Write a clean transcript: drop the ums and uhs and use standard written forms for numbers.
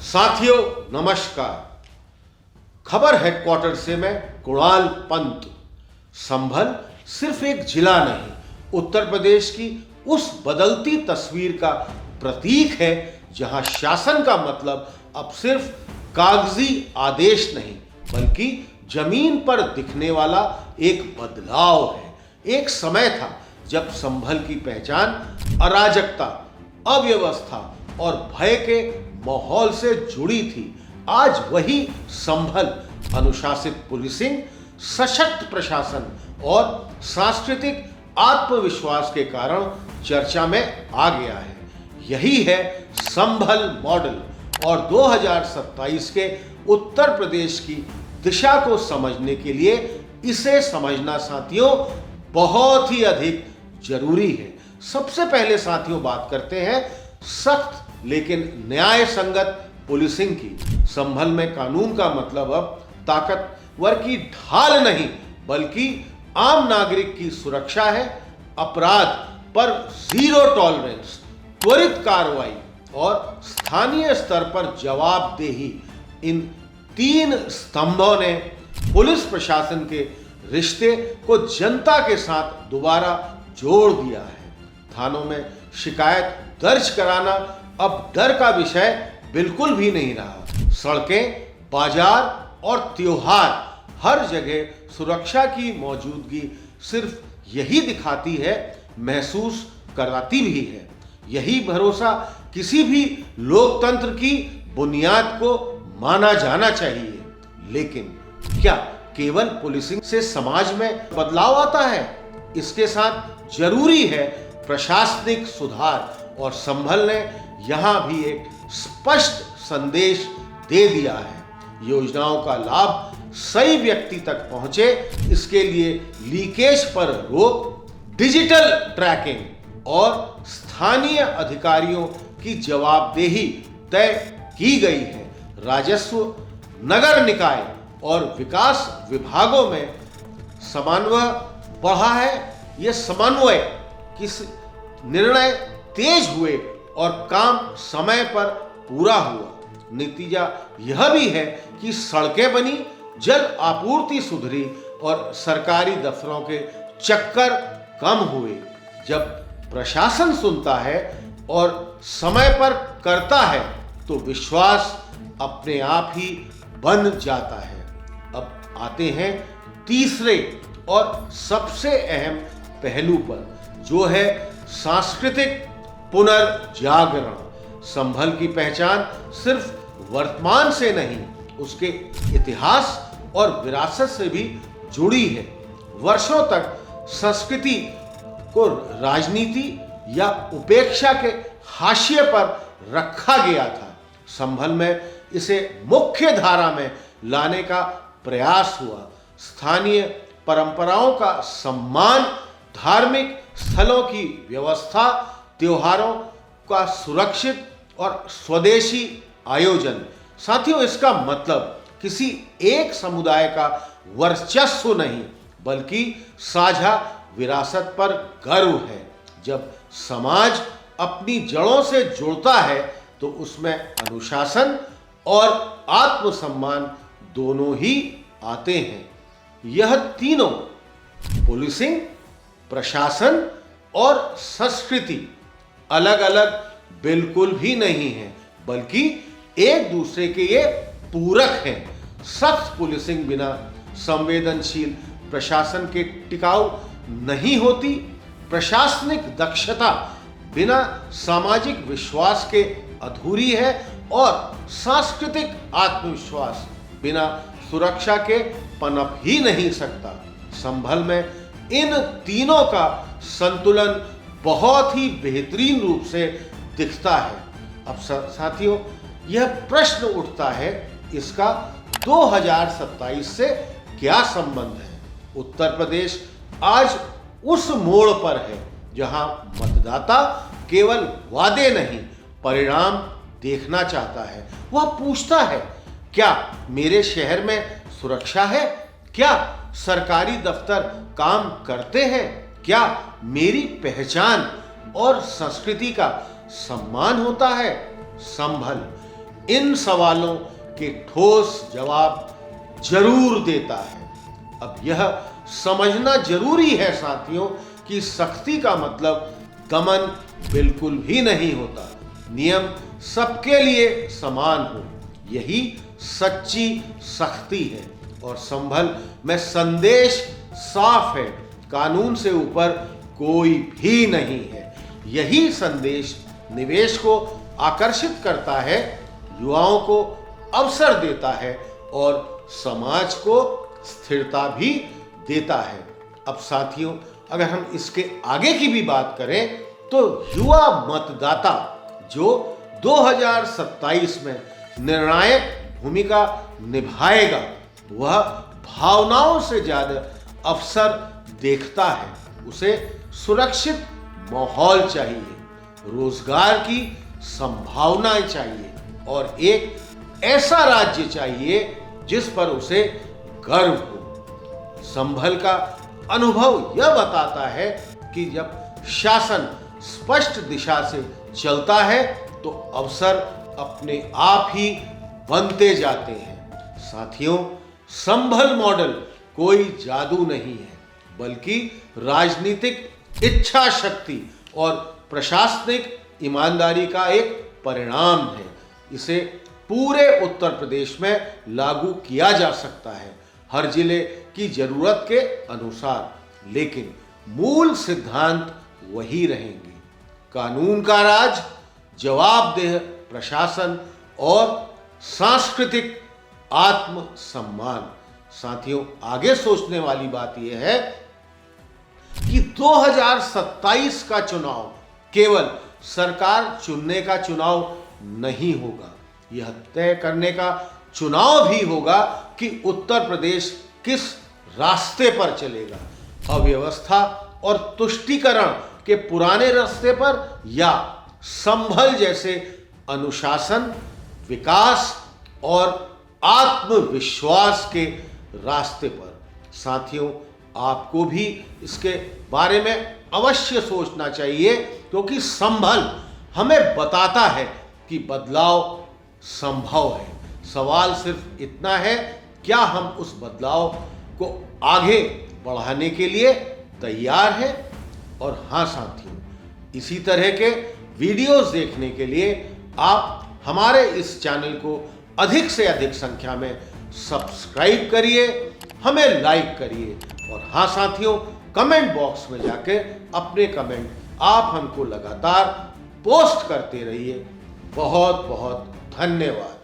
साथियों नमस्कार। खबर हेडक्वार्टर से मैं कुणाल पंत। संभल सिर्फ एक जिला नहीं, उत्तर प्रदेश की उस बदलती तस्वीर का प्रतीक है जहां शासन का मतलब अब सिर्फ कागजी आदेश नहीं बल्कि जमीन पर दिखने वाला एक बदलाव है। एक समय था जब संभल की पहचान अराजकता, अव्यवस्था और भय के माहौल से जुड़ी थी। आज वही संभल अनुशासित पुलिसिंग, सशक्त प्रशासन और सांस्कृतिक आत्मविश्वास के कारण चर्चा में आ गया है। यही है संभल मॉडल और 2027 के उत्तर प्रदेश की दिशा को समझने के लिए इसे समझना साथियों बहुत ही अधिक जरूरी है। सबसे पहले साथियों बात करते हैं सख्त लेकिन न्याय संगत पुलिसिंग की। संभल में कानून का मतलब अब ताकतवर की ढाल नहीं बल्कि आम नागरिक की सुरक्षा है। अपराध पर जीरो टॉलरेंस, त्वरित कार्रवाई और स्थानीय स्तर पर जवाबदेही, इन तीन स्तंभों ने पुलिस प्रशासन के रिश्ते को जनता के साथ दोबारा जोड़ दिया है। थानों में शिकायत दर्ज कराना अब डर का विषय बिल्कुल भी नहीं रहा। सड़कें, बाजार और त्योहार, हर जगह सुरक्षा की मौजूदगी सिर्फ यही दिखाती है, महसूस कराती भी है। यही भरोसा किसी भी लोकतंत्र की बुनियाद को माना जाना चाहिए। लेकिन क्या केवल पुलिसिंग से समाज में बदलाव आता है? इसके साथ जरूरी है प्रशासनिक सुधार और संभल ने यहां भी एक स्पष्ट संदेश दे दिया है। योजनाओं का लाभ सही व्यक्ति तक पहुंचे, इसके लिए लीकेज पर रोक, डिजिटल ट्रैकिंग और स्थानीय अधिकारियों की जवाबदेही तय की गई है। राजस्व, नगर निकाय और विकास विभागों में समन्वय बढ़ा है। यह समन्वय किस निर्णय तेज हुए और काम समय पर पूरा हुआ। नतीजा यह भी है कि सड़कें बनी, जल आपूर्ति सुधरी और सरकारी दफ्तरों के चक्कर कम हुए। जब प्रशासन सुनता है और समय पर करता है तो विश्वास अपने आप ही बन जाता है। अब आते हैं तीसरे और सबसे अहम पहलू पर, जो है सांस्कृतिक पुनर्जागरण। संभल की पहचान सिर्फ वर्तमान से नहीं, उसके इतिहास और विरासत से भी जुड़ी है। वर्षों तक संस्कृति को राजनीति या उपेक्षा के हाशिए पर रखा गया था। संभल में इसे मुख्य धारा में लाने का प्रयास हुआ। स्थानीय परंपराओं का सम्मान, धार्मिक स्थलों की व्यवस्था, त्योहारों का सुरक्षित और स्वदेशी आयोजन। साथियों, इसका मतलब किसी एक समुदाय का वर्चस्व नहीं बल्कि साझा विरासत पर गर्व है। जब समाज अपनी जड़ों से जुड़ता है तो उसमें अनुशासन और आत्मसम्मान दोनों ही आते हैं। यह तीनों, पुलिसिंग, प्रशासन और संस्कृति, अलग अलग बिल्कुल भी नहीं है बल्कि एक दूसरे के ये पूरक हैं। सख्त पुलिसिंग बिना संवेदनशील प्रशासन के टिकाऊ नहीं होती। प्रशासनिक दक्षता बिना सामाजिक विश्वास के अधूरी है और सांस्कृतिक आत्मविश्वास बिना सुरक्षा के पनप ही नहीं सकता। संभल में इन तीनों का संतुलन बहुत ही बेहतरीन रूप से दिखता है। अब साथियों, यह प्रश्न उठता है, इसका 2027 से क्या संबंध है? उत्तर प्रदेश आज उस मोड़ पर है जहां मतदाता केवल वादे नहीं, परिणाम देखना चाहता है। वह पूछता है, क्या मेरे शहर में सुरक्षा है? क्या सरकारी दफ्तर काम करते हैं? क्या मेरी पहचान और संस्कृति का सम्मान होता है? संभल इन सवालों के ठोस जवाब जरूर देता है। अब यह समझना जरूरी है साथियों कि सख्ती का मतलब दमन बिल्कुल भी नहीं होता। नियम सबके लिए समान हो, यही सच्ची सख्ती है। और संभल में संदेश साफ है, कानून से ऊपर कोई भी नहीं है। यही संदेश निवेश को आकर्षित करता है, युवाओं को अवसर देता है और समाज को स्थिरता भी देता है। अब साथियों, अगर हम इसके आगे की भी बात करें तो युवा मतदाता जो 2027 में निर्णायक भूमिका निभाएगा, वह भावनाओं से ज्यादा अवसर देखता है। उसे सुरक्षित माहौल चाहिए, रोजगार की संभावनाएं चाहिए और एक ऐसा राज्य चाहिए जिस पर उसे गर्व हो। संभल का अनुभव यह बताता है कि जब शासन स्पष्ट दिशा से चलता है तो अवसर अपने आप ही बनते जाते हैं। साथियों, संभल मॉडल कोई जादू नहीं है, बल्कि राजनीतिक इच्छा शक्ति और प्रशासनिक ईमानदारी का एक परिणाम है। इसे पूरे उत्तर प्रदेश में लागू किया जा सकता है, हर जिले की जरूरत के अनुसार, लेकिन मूल सिद्धांत वही रहेंगे। कानून का राज, जवाबदेह प्रशासन और सांस्कृतिक आत्मसम्मान। साथियों, आगे सोचने वाली बात यह है कि 2027 का चुनाव केवल सरकार चुनने का चुनाव नहीं होगा, यह तय करने का चुनाव भी होगा कि उत्तर प्रदेश किस रास्ते पर चलेगा, अव्यवस्था और तुष्टीकरण के पुराने रास्ते पर या संभल जैसे अनुशासन, विकास और आत्मविश्वास के रास्ते पर। साथियों, आपको भी इसके बारे में अवश्य सोचना चाहिए, क्योंकि संभल हमें बताता है कि बदलाव संभव है। सवाल सिर्फ इतना है, क्या हम उस बदलाव को आगे बढ़ाने के लिए तैयार हैं? और हाँ साथियों, इसी तरह के वीडियोस देखने के लिए आप हमारे इस चैनल को अधिक से अधिक संख्या में सब्सक्राइब करिए, हमें लाइक करिए और हाँ साथियों, कमेंट बॉक्स में जाकर अपने कमेंट आप हमको लगातार पोस्ट करते रहिए। बहुत बहुत धन्यवाद।